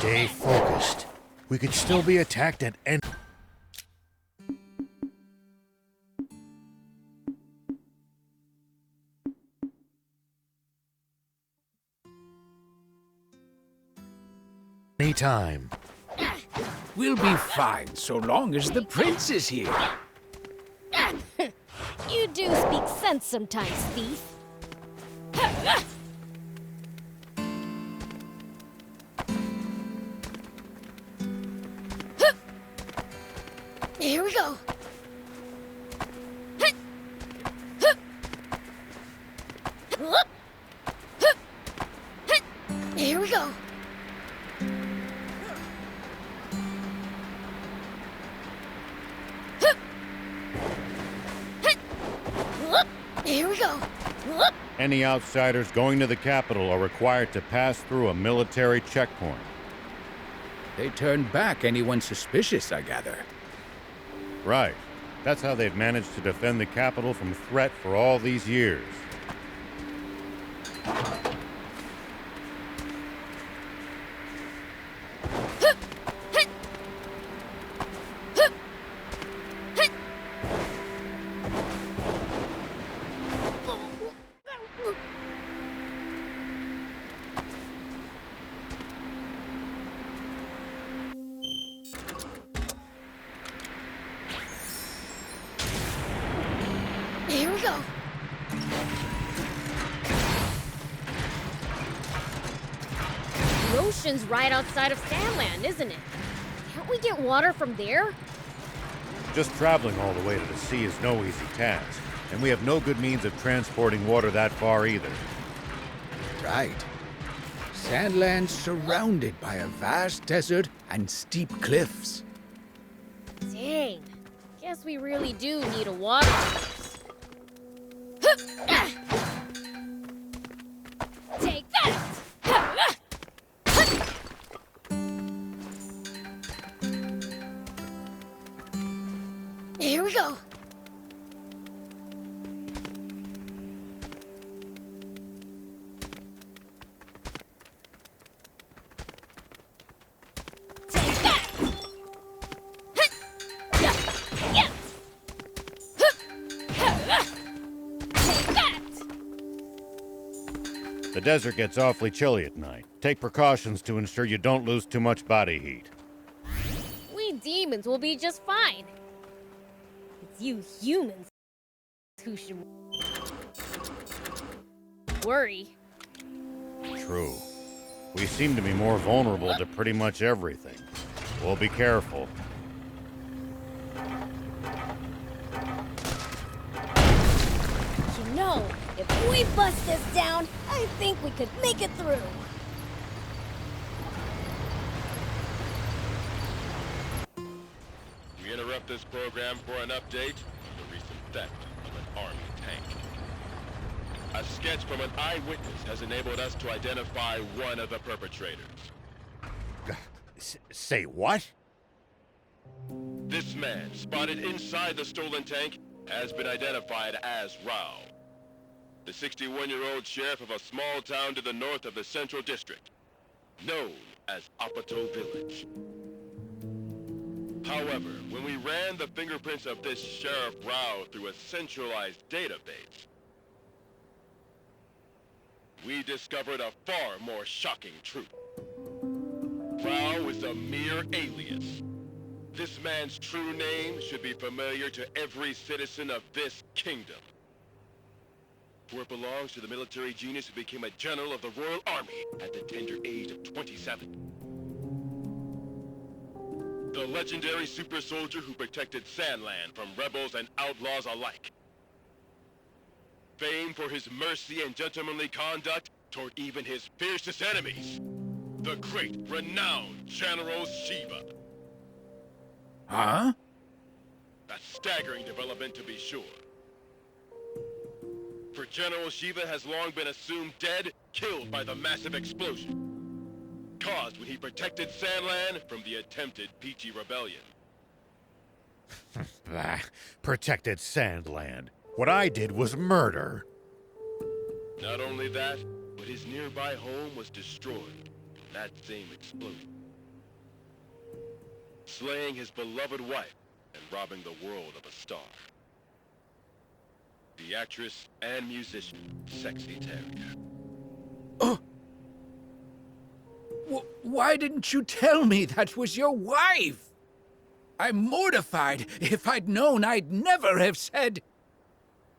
Stay focused. We could still be attacked at any time. We'll be fine so long as the prince is here. You do speak sense sometimes, thief. Here we go. Here we go. Here we go. Any outsiders going to the capital are required to pass through a military checkpoint. They turn back anyone suspicious, I gather. Right. That's how they've managed to defend the capital from threat for all these years. Here we go. The ocean's right outside of Sandland, isn't it? Can't we get water from there? Just traveling all the way to the sea is no easy task, and we have no good means of transporting water that far either. Right. Sandland's surrounded by a vast desert and steep cliffs. Dang. Guess we really do need a water source. Take that! Here we go. Take that! Yes! Take that! The desert gets awfully chilly at night. Take precautions to ensure you don't lose too much body heat. We demons will be just fine. It's you humans who should worry. True. We seem to be more vulnerable to pretty much everything. We'll be careful. You know, if we bust this down, I think we could make it through. We interrupt this program for an update on the recent theft of an army tank. A sketch from an eyewitness has enabled us to identify one of the perpetrators. Say what? This man, spotted inside the stolen tank, has been identified as Rao, the 61-year-old sheriff of a small town to the north of the Central District, known as Apato Village. However, when we ran the fingerprints of this Sheriff Rao through a centralized database, we discovered a far more shocking truth. Rao is a mere alias. This man's true name should be familiar to every citizen of this kingdom, for it belongs to the military genius who became a general of the Royal Army at the tender age of 27. The legendary super soldier who protected Sandland from rebels and outlaws alike. Famed for his mercy and gentlemanly conduct toward even his fiercest enemies. The great, renowned General Shiva. Huh? A staggering development to be sure. For General Shiva has long been assumed dead, killed by the massive explosion caused when he protected Sandland from the attempted Peachy Rebellion. Protected Sandland. What I did was murder. Not only that, but his nearby home was destroyed in that same explosion. slaying his beloved wife and robbing the world of a star. The actress and musician, Sexy Terrier. Why didn't you tell me that was your wife? I'm mortified. If I'd known, I'd never have said...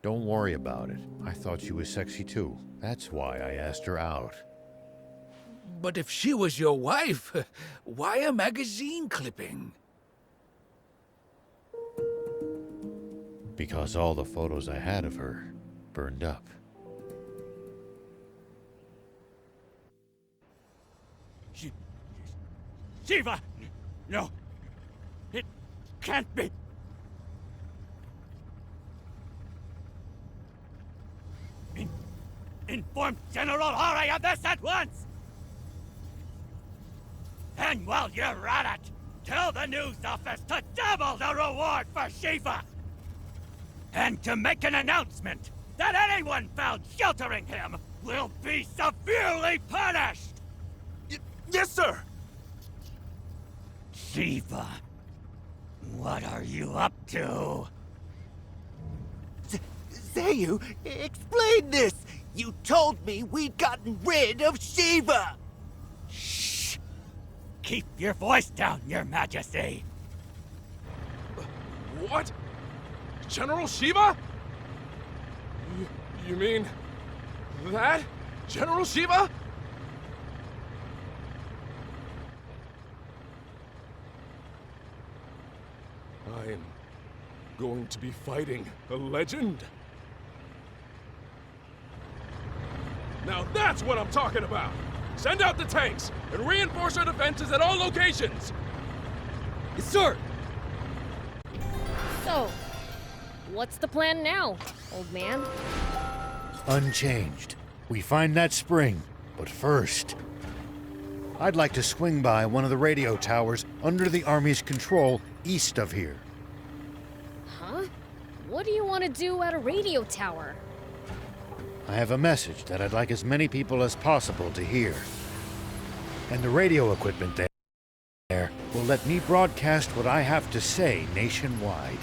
Don't worry about it. I thought she was sexy too. That's why I asked her out. But if she was your wife, why a magazine clipping? Because all the photos I had of her burned up. Shiva! No! It can't be! Inform General Hori of this at once! And while you're at it, tell the news office to double the reward for Shiva! And to make an announcement that anyone found sheltering him will be severely punished! Yes, sir! Shiva, what are you up to? Zayu, explain this! You told me we'd gotten rid of Shiva! Shh! Keep your voice down, Your Majesty! What? General Shiva? You mean... that? General Shiva? I'm going to be fighting a legend. Now that's what I'm talking about! Send out the tanks and reinforce our defenses at all locations! Yes, sir! So, what's the plan now, old man? Unchanged. We find that spring, but first... I'd like to swing by one of the radio towers under the Army's control east of here. Huh? What do you want to do at a radio tower? I have a message that I'd like as many people as possible to hear. And the radio equipment there will let me broadcast what I have to say nationwide.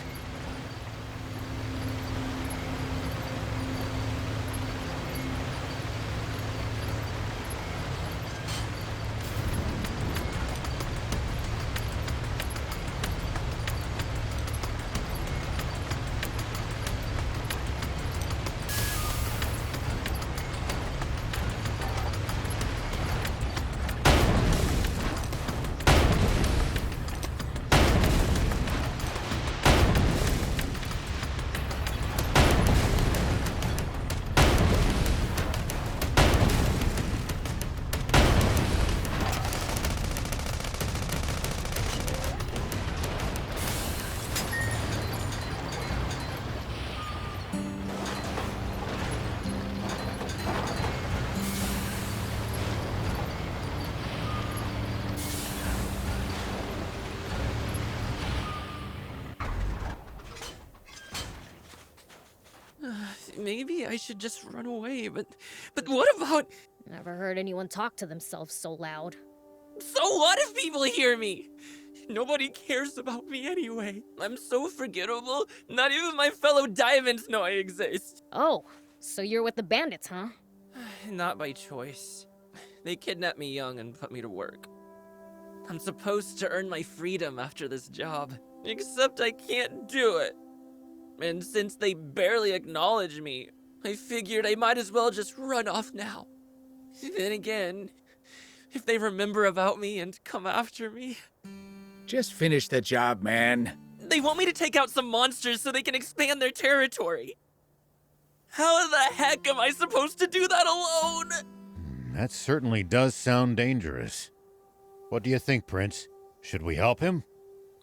Maybe I should just run away, but what about... Never heard anyone talk to themselves so loud. So what if people hear me? Nobody cares about me anyway. I'm so forgettable. Not even my fellow diamonds know I exist. Oh, so you're with the bandits, huh? Not by choice. They kidnapped me young and put me to work. I'm supposed to earn my freedom after this job, except I can't do it. And since they barely acknowledge me, I figured I might as well just run off now. Then again, if they remember about me and come after me... Just finish the job, man. They want me to take out some monsters so they can expand their territory. How the heck am I supposed to do that alone? That certainly does sound dangerous. What do you think, Prince? Should we help him?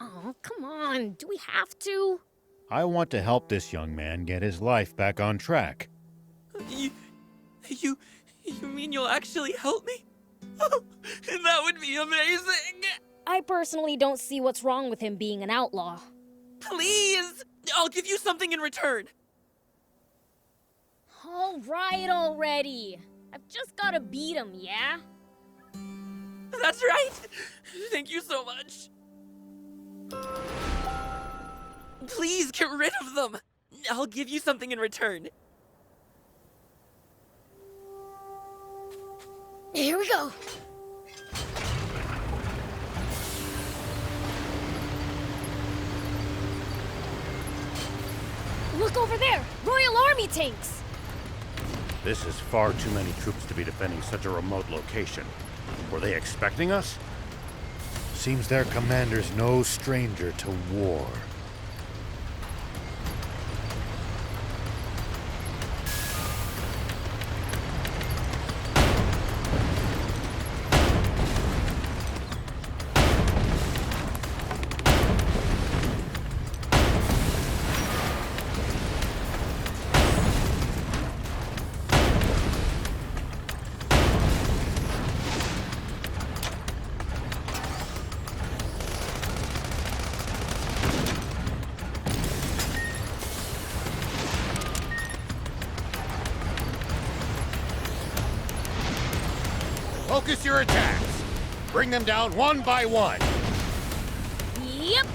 Oh, come on. Do we have to? I want to help this young man get his life back on track. You mean you'll actually help me? That would be amazing! I personally don't see what's wrong with him being an outlaw. Please! I'll give you something in return. All right already. I've just gotta beat him, yeah? That's right! Thank you so much. Please get rid of them! I'll give you something in return. Here we go. Look over there! Royal Army tanks! This is far too many troops to be defending such a remote location. Were they expecting us? Seems their commander's no stranger to war. Focus your attacks. Bring them down one by one. Yep.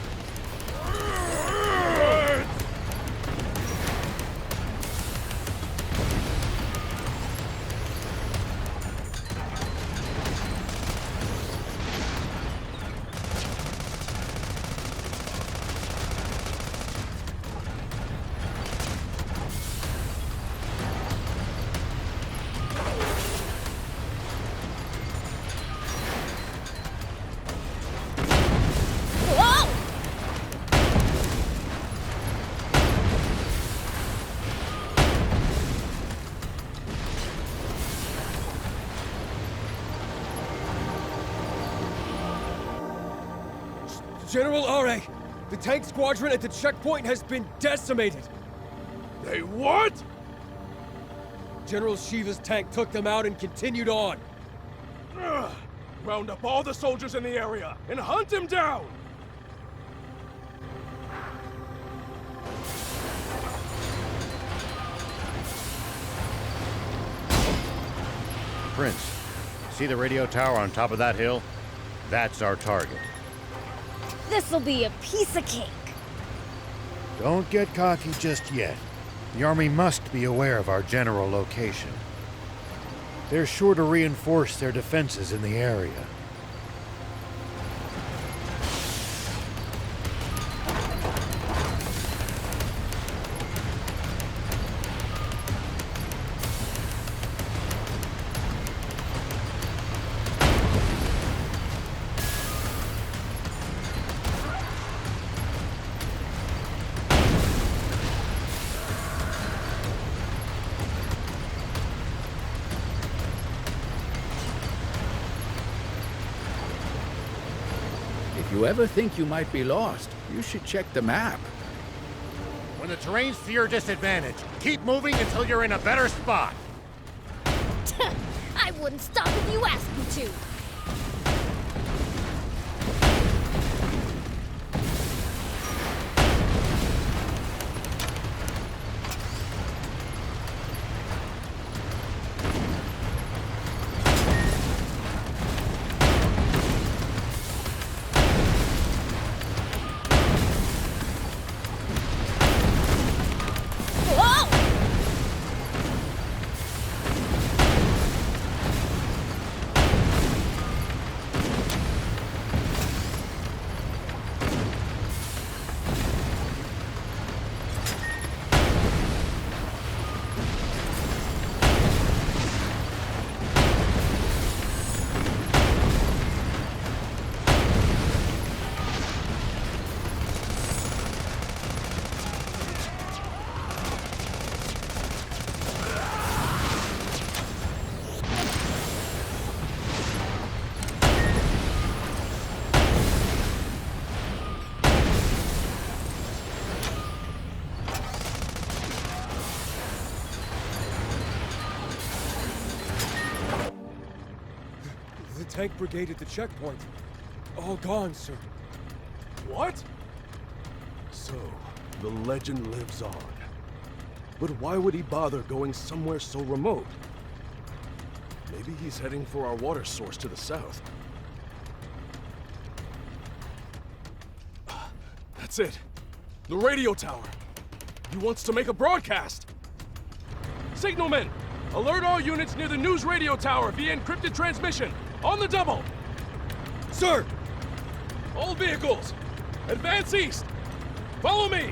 Whoa! General Are, the tank squadron at the checkpoint has been decimated. They what? General Shiva's tank took them out and continued on. Ugh. Round up all the soldiers in the area and hunt him down! Prince, see the radio tower on top of that hill? That's our target. This'll be a piece of cake. Don't get cocky just yet. The army must be aware of our general location. They're sure to reinforce their defenses in the area. If you ever think you might be lost, you should check the map. When the terrain's to your disadvantage, keep moving until you're in a better spot. I wouldn't stop if you asked me to. Whoa! The tank brigade at the checkpoint. All gone, sir. What? So, the legend lives on. But why would he bother going somewhere so remote? Maybe he's heading for our water source to the south. That's it. The radio tower. He wants to make a broadcast. Signalman, alert all units near the news radio tower via encrypted transmission. On the double. Sir! All vehicles, advance east. Follow me.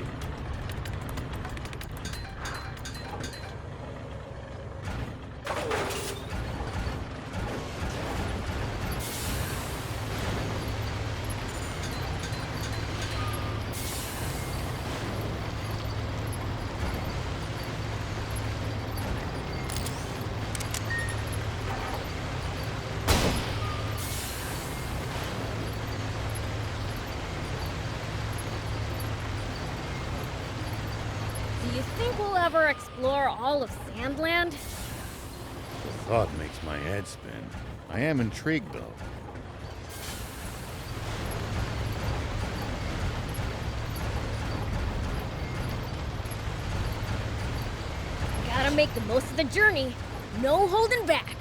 Do you think we'll ever explore all of Sandland? The thought makes my head spin. I am intrigued, though. Gotta make the most of the journey. No holding back.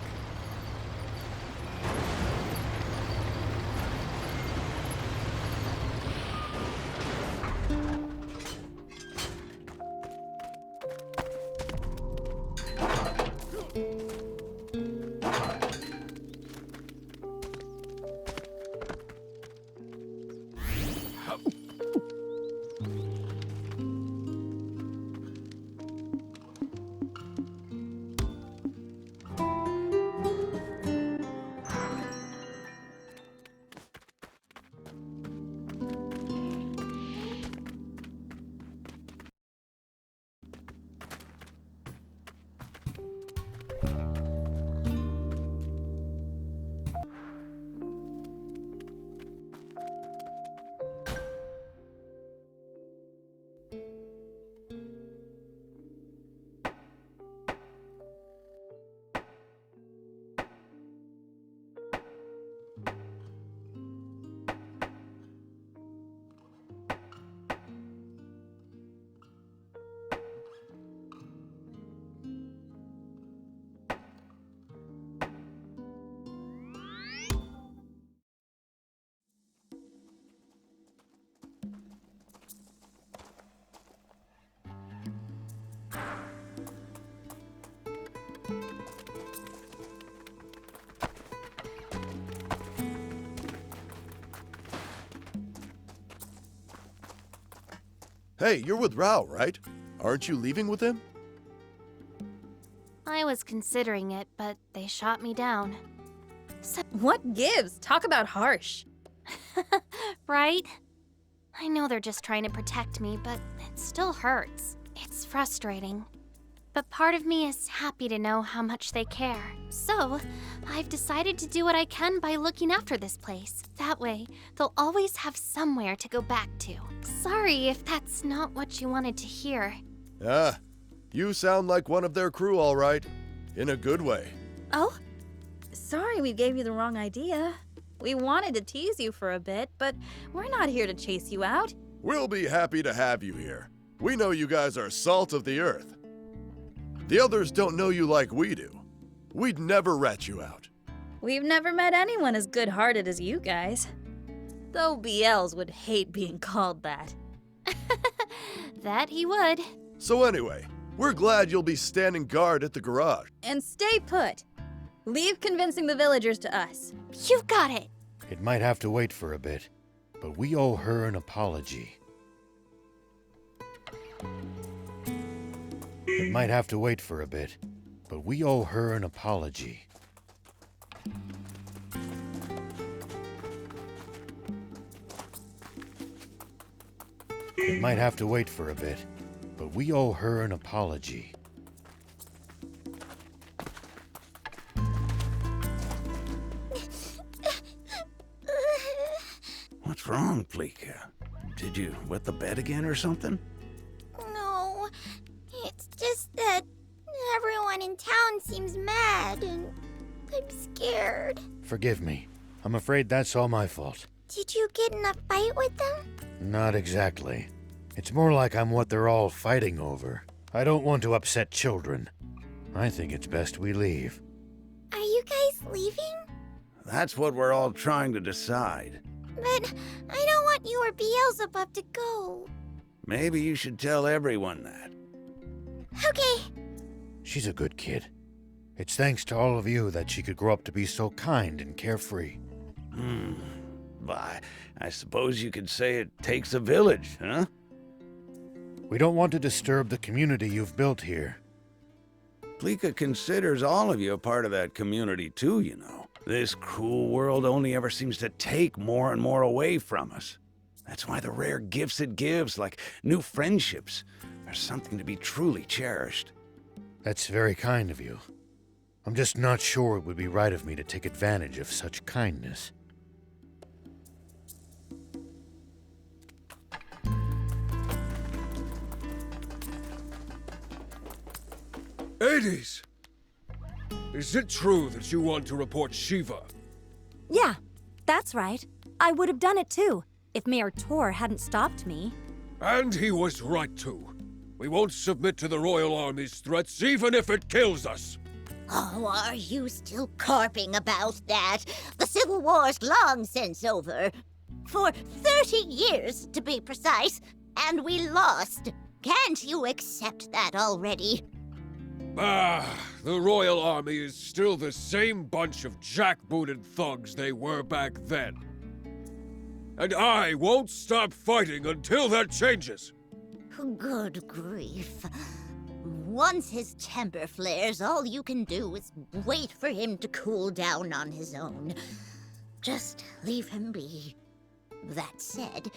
Hey, you're with Rao, right? Aren't you leaving with him? I was considering it, but they shot me down. So what gives? Talk about harsh. Right? I know they're just trying to protect me, but it still hurts. It's frustrating. But part of me is happy to know how much they care. So, I've decided to do what I can by looking after this place. That way, they'll always have somewhere to go back to. Sorry if that's not what you wanted to hear. Ah, you sound like one of their crew, all right. In a good way. Oh? Sorry we gave you the wrong idea. We wanted to tease you for a bit, but we're not here to chase you out. We'll be happy to have you here. We know you guys are salt of the earth. The others don't know you like we do. We'd never rat you out. We've never met anyone as good-hearted as you guys. Though BLs would hate being called that. That he would. So anyway, we're glad you'll be standing guard at the garage. And stay put. Leave convincing the villagers to us. You've got it. It might have to wait for a bit, but we owe her an apology. It might have to wait for a bit, but we owe her an apology. It might have to wait for a bit, but we owe her an apology. What's wrong, Fleeka? Did you wet the bed again or something? No, it's just that everyone in town seems mad and I'm scared. Forgive me. I'm afraid that's all my fault. Did you get in a fight with them? Not exactly. It's more like I'm what they're all fighting over. I don't want to upset children. I think it's best we leave. Are you guys leaving? That's what we're all trying to decide. But I don't want you or Beelzebub to go. Maybe you should tell everyone that. Okay. She's a good kid. It's thanks to all of you that she could grow up to be so kind and carefree. Why, I suppose you could say it takes a village, huh? We don't want to disturb the community you've built here. Plika considers all of you a part of that community too, you know. This cruel world only ever seems to take more and more away from us. That's why the rare gifts it gives, like new friendships, are something to be truly cherished. That's very kind of you. I'm just not sure it would be right of me to take advantage of such kindness. Hades! Is it true that you want to report Shiva? Yeah, that's right. I would have done it too, if Mayor Tor hadn't stopped me. And he was right too. We won't submit to the Royal Army's threats, even if it kills us. Oh, are you still carping about that? The Civil War's long since over. For 30 years, to be precise, and we lost. Can't you accept that already? The Royal Army is still the same bunch of jackbooted thugs they were back then. And I won't stop fighting until that changes. Good grief. Once his temper flares, all you can do is wait for him to cool down on his own. Just leave him be. That said,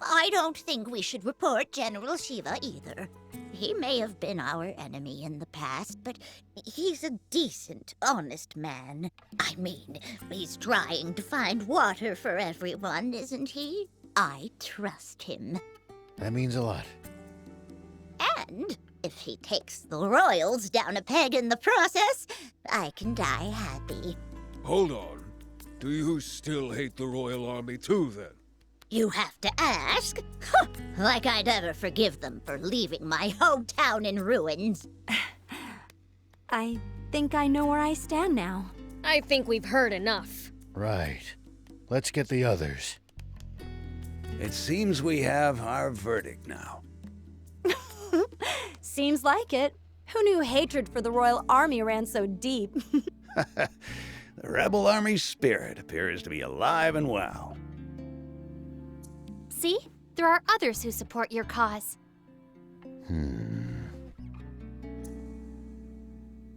I don't think we should report General Shiva either. He may have been our enemy in the past, but he's a decent, honest man. I mean, he's trying to find water for everyone, isn't he? I trust him. That means a lot. And if he takes the royals down a peg in the process, I can die happy. Hold on. Do you still hate the Royal Army too, then? You have to ask? Like I'd ever forgive them for leaving my hometown in ruins. I think I know where I stand now. I think we've heard enough. Right. Let's get the others. It seems we have our verdict now. Seems like it. Who knew hatred for the Royal Army ran so deep? The Rebel Army's spirit appears to be alive and well. See? There are others who support your cause.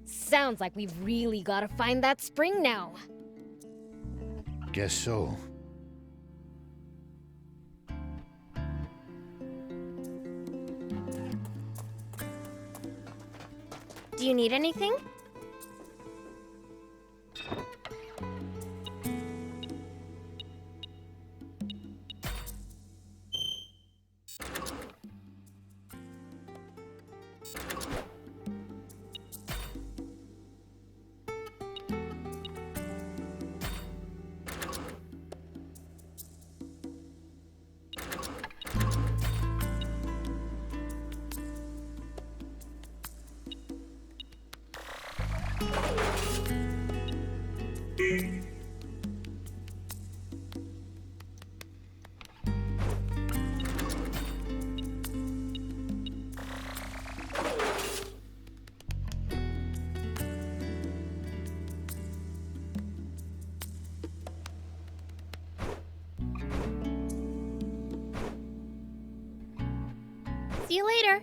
Sounds like we've really gotta find that spring now. Guess so. Do you need anything? See you later.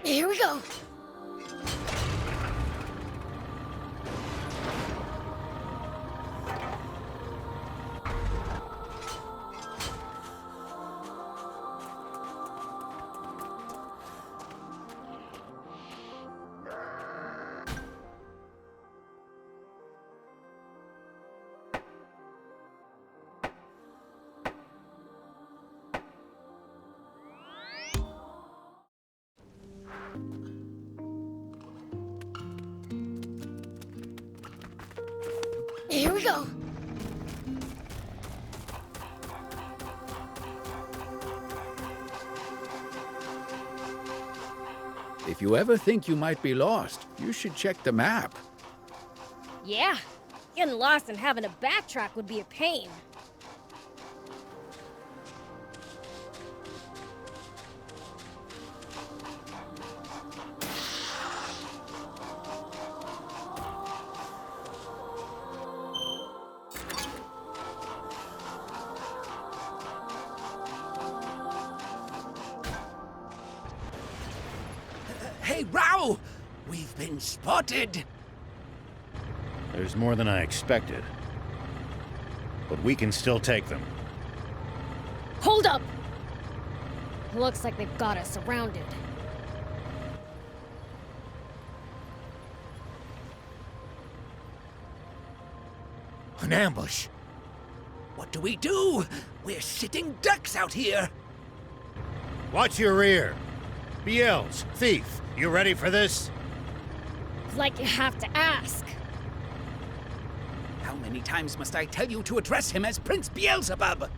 Here we go. Here we go. If you ever think you might be lost, you should check the map. Yeah, getting lost and having to backtrack would be a pain. Hey, Rao! We've been spotted! There's more than I expected. But we can still take them. Hold up! Looks like they've got us surrounded. An ambush! What do we do? We're sitting ducks out here! Watch your rear! BLs, Thief, you ready for this? Like you have to ask. How many times must I tell you to address him as Prince Beelzebub?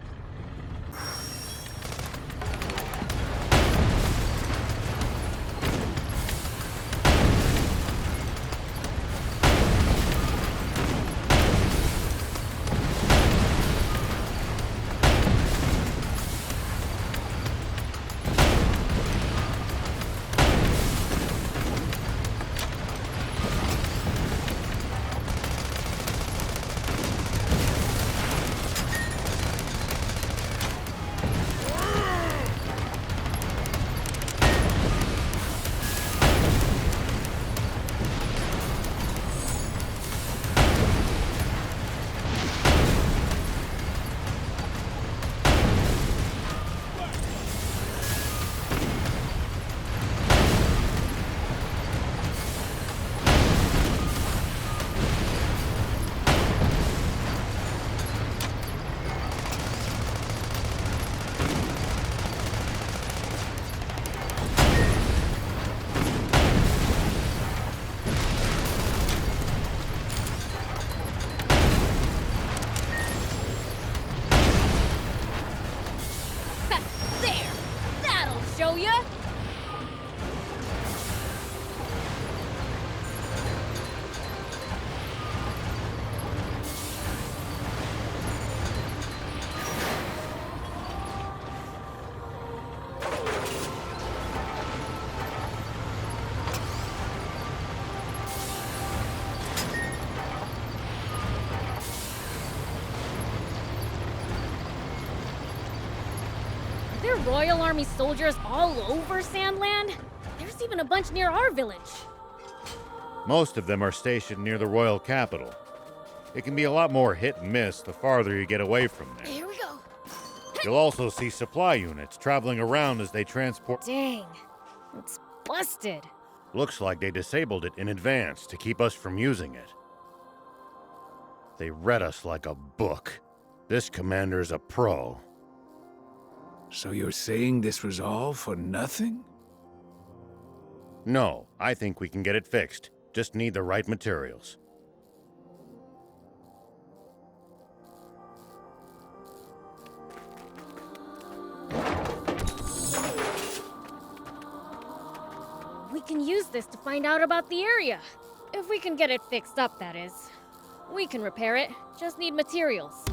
Are there Royal Army soldiers all over Sandland? There's even a bunch near our village. Most of them are stationed near the royal capital. It can be a lot more hit and miss the farther you get away from there. Here we go. You'll also see supply units traveling around as they transport. Dang, it's busted. Looks like they disabled it in advance to keep us from using it. They read us like a book. This commander's a pro. So you're saying this was all for nothing? No, I think we can get it fixed. Just need the right materials. We can use this to find out about the area. If we can get it fixed up, that is. We can repair it, just need materials.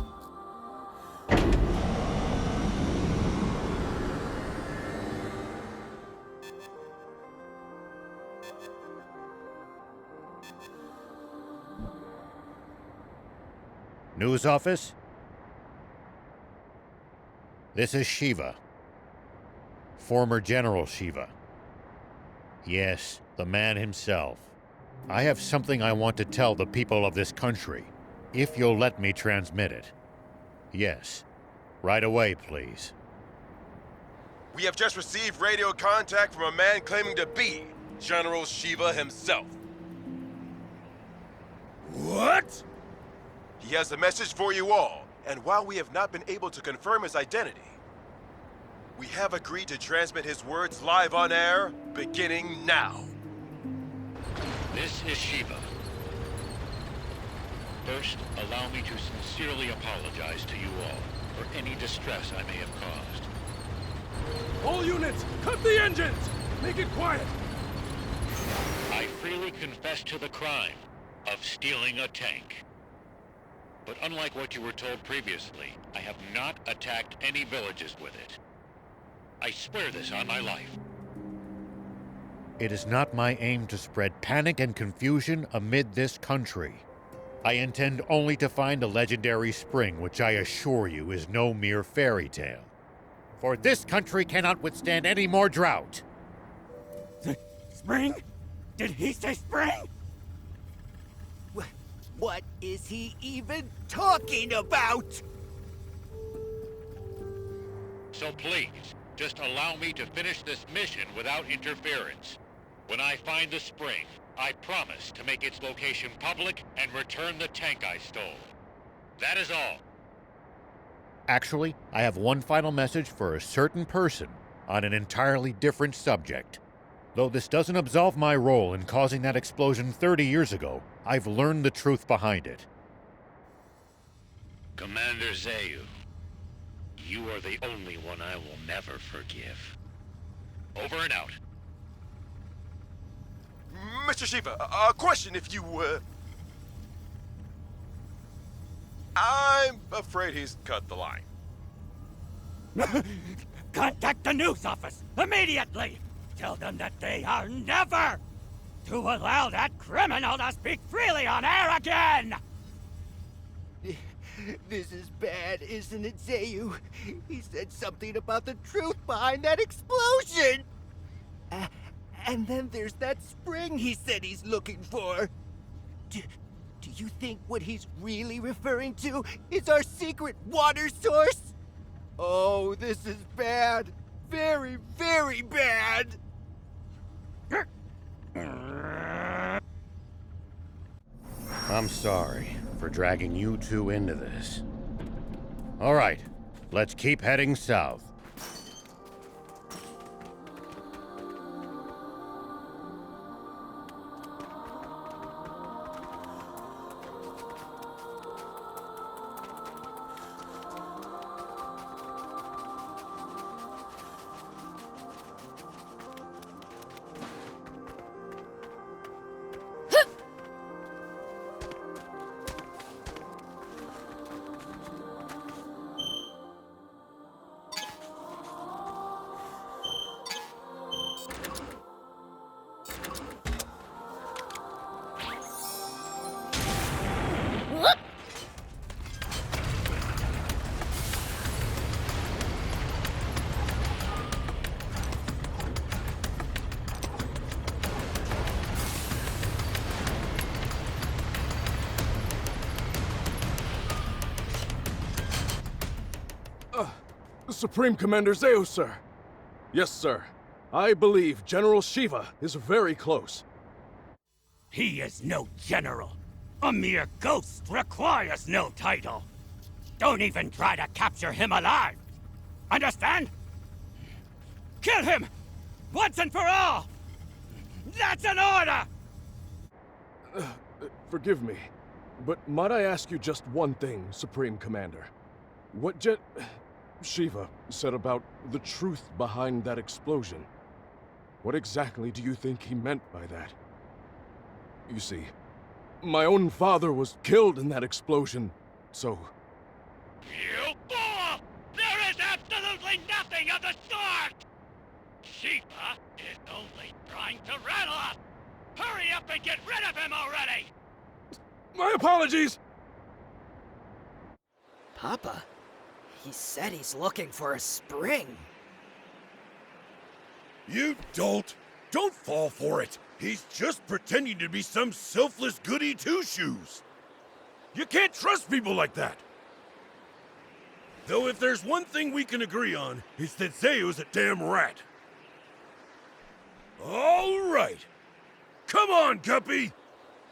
News office? This is Shiva. Former General Shiva. Yes, the man himself. I have something I want to tell the people of this country, if you'll let me transmit it. Yes. Right away, please. We have just received radio contact from a man claiming to be General Shiva himself. What? He has a message for you all, and while we have not been able to confirm his identity, we have agreed to transmit his words live on air, beginning now. This is Shiva. First, allow me to sincerely apologize to you all for any distress I may have caused. All units, cut the engines! Make it quiet! I freely confess to the crime of stealing a tank. But unlike what you were told previously, I have not attacked any villages with it. I swear this on my life. It is not my aim to spread panic and confusion amid this country. I intend only to find a legendary spring, which I assure you is no mere fairy tale. For this country cannot withstand any more drought. Spring? Did he say spring? What is he even talking about? So please, just allow me to finish this mission without interference. When I find the spring, I promise to make its location public and return the tank I stole. That is all. Actually, I have one final message for a certain person on an entirely different subject. Though this doesn't absolve my role in causing that explosion 30 years ago, I've learned the truth behind it. Commander Zayu, you are the only one I will never forgive. Over and out. Mr. Shiva, a question if you, I'm afraid he's cut the line. Contact the news office immediately! Tell them that they are never to allow that criminal to speak freely on air again! This is bad, isn't it, Zayu? He said something about the truth behind that explosion! And then there's that spring he said he's looking for. Do you think what he's really referring to is our secret water source? Oh, this is bad. Very, very bad! I'm sorry for dragging you two into this. All right, let's keep heading south. Supreme Commander Zayu, sir. Yes, sir. I believe General Shiva is very close. He is no general. A mere ghost requires no title. Don't even try to capture him alive. Understand? Kill him! Once and for all! That's an order! Forgive me, but might I ask you just one thing, Supreme Commander? What Shiva said about the truth behind that explosion. What exactly do you think he meant by that? You see, my own father was killed in that explosion, so... You fool! There is absolutely nothing of the sort! Shiva is only trying to rattle us! Hurry up and get rid of him already! My apologies! Papa? He said he's looking for a spring. You dolt! Don't fall for it! He's just pretending to be some selfless goody two-shoes! You can't trust people like that! Though if there's one thing we can agree on, it's that Zayu's a damn rat. All right! Come on, Guppy!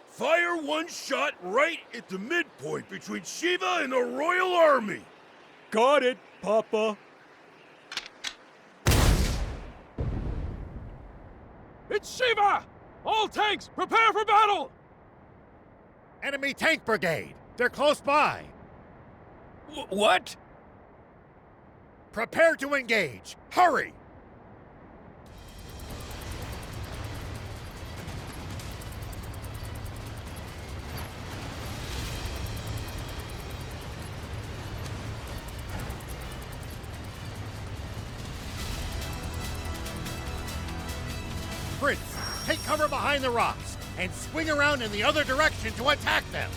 Fire one shot right at the midpoint between Shiva and the Royal Army! Got it, Papa. It's Shiva! All tanks, prepare for battle! Enemy tank brigade! They're close by. What? Prepare to engage. Hurry! Prince, take cover behind the rocks and swing around in the other direction to attack them.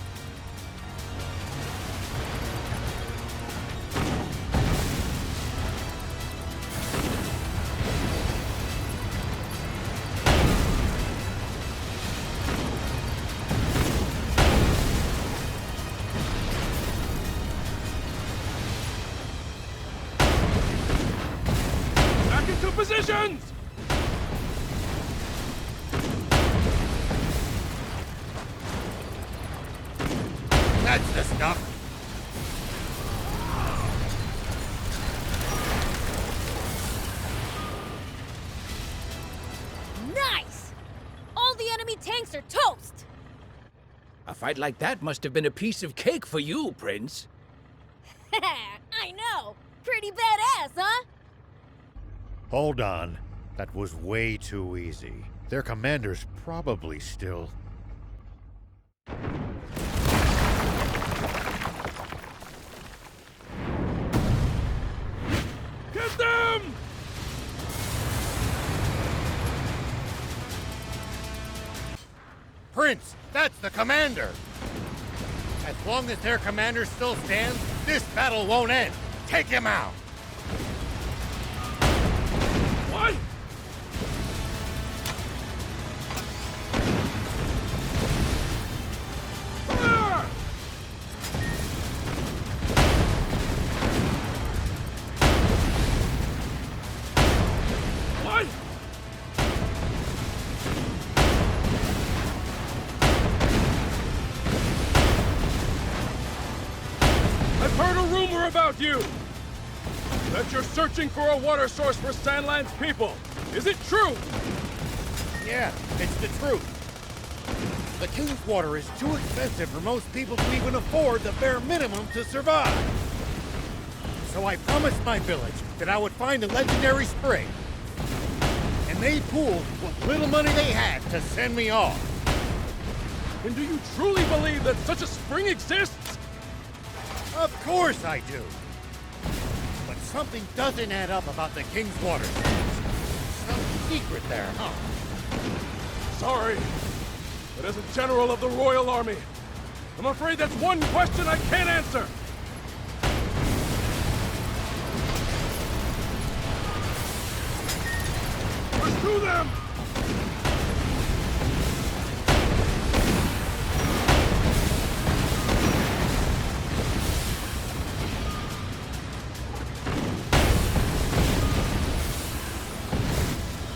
Back into positions! That's the stuff. Nice! All the enemy tanks are toast! A fight like that must have been a piece of cake for you, Prince. I know! Pretty badass, huh? Hold on. That was way too easy. Their commander's probably still... Get them! Prince, that's the commander. As long as their commander still stands, this battle won't end. Take him out. What? Ah! What? I've heard a rumor about you! That you're searching for a water source for Sandland's people. Is it true? Yeah, it's the truth. The King's water is too expensive for most people to even afford the bare minimum to survive. So I promised my village that I would find a legendary spring. And they pooled what little money they had to send me off. And do you truly believe that such a spring exists? Of course I do. But something doesn't add up about the King's water. Some secret there, huh? Sorry, but as a general of the Royal Army, I'm afraid that's one question I can't answer. Pursue them!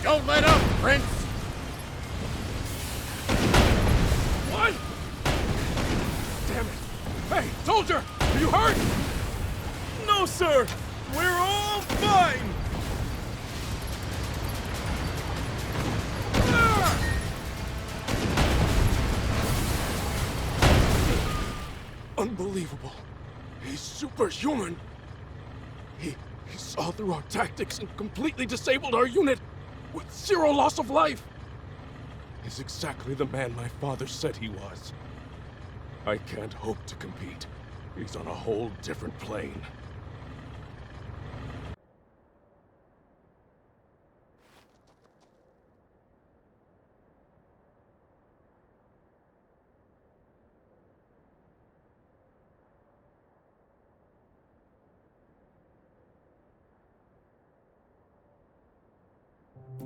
Don't let up, Prince! What? Damn it! Hey, soldier! Are you hurt? No, sir! We're all fine! Ah! Unbelievable. He's superhuman. He saw through our tactics and completely disabled our unit with zero loss of life. He's exactly the man my father said he was. I can't hope to compete. He's on a whole different plane.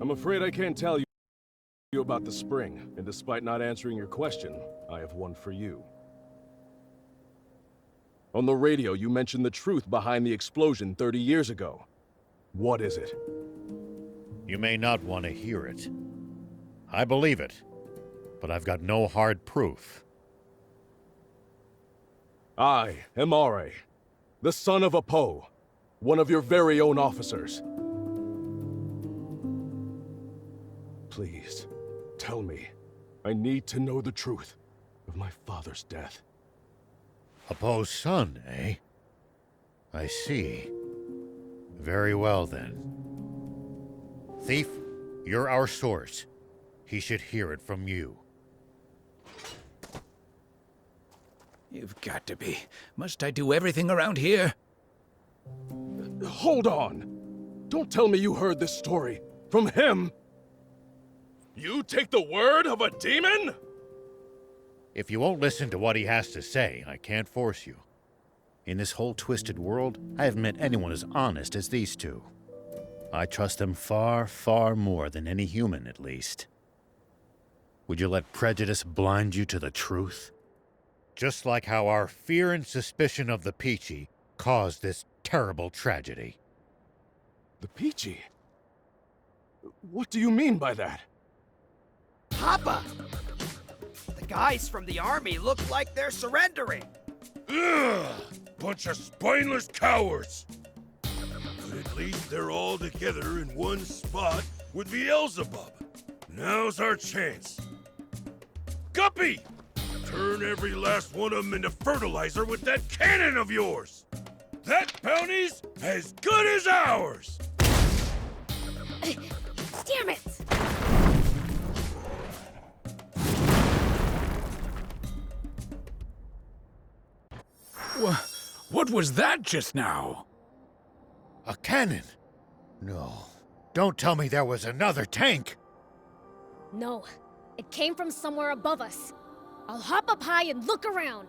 I'm afraid I can't tell you about the spring, and despite not answering your question, I have one for you. On the radio, you mentioned the truth behind the explosion 30 years ago. What is it? You may not want to hear it. I believe it, but I've got no hard proof. I am Are, the son of Apo, one of your very own officers. Please, tell me. I need to know the truth of my father's death. A Poe's son, eh? I see. Very well, then. Thief, you're our source. He should hear it from you. You've got to be. Must I do everything around here? Hold on! Don't tell me you heard this story from him! You take the word of a demon?! If you won't listen to what he has to say, I can't force you. In this whole twisted world, I haven't met anyone as honest as these two. I trust them far, far more than any human, at least. Would you let prejudice blind you to the truth? Just like how our fear and suspicion of the Peachy caused this terrible tragedy. The Peachy? What do you mean by that? Papa! The guys from the army look like they're surrendering. Ugh! Bunch of spineless cowards! But at least they're all together in one spot with Beelzebub. Now's our chance. Guppy! Turn every last one of them into fertilizer with that cannon of yours! That bounty's as good as ours! Damn it! What was that just now? A cannon? No. Don't tell me there was another tank! No. It came from somewhere above us. I'll hop up high and look around.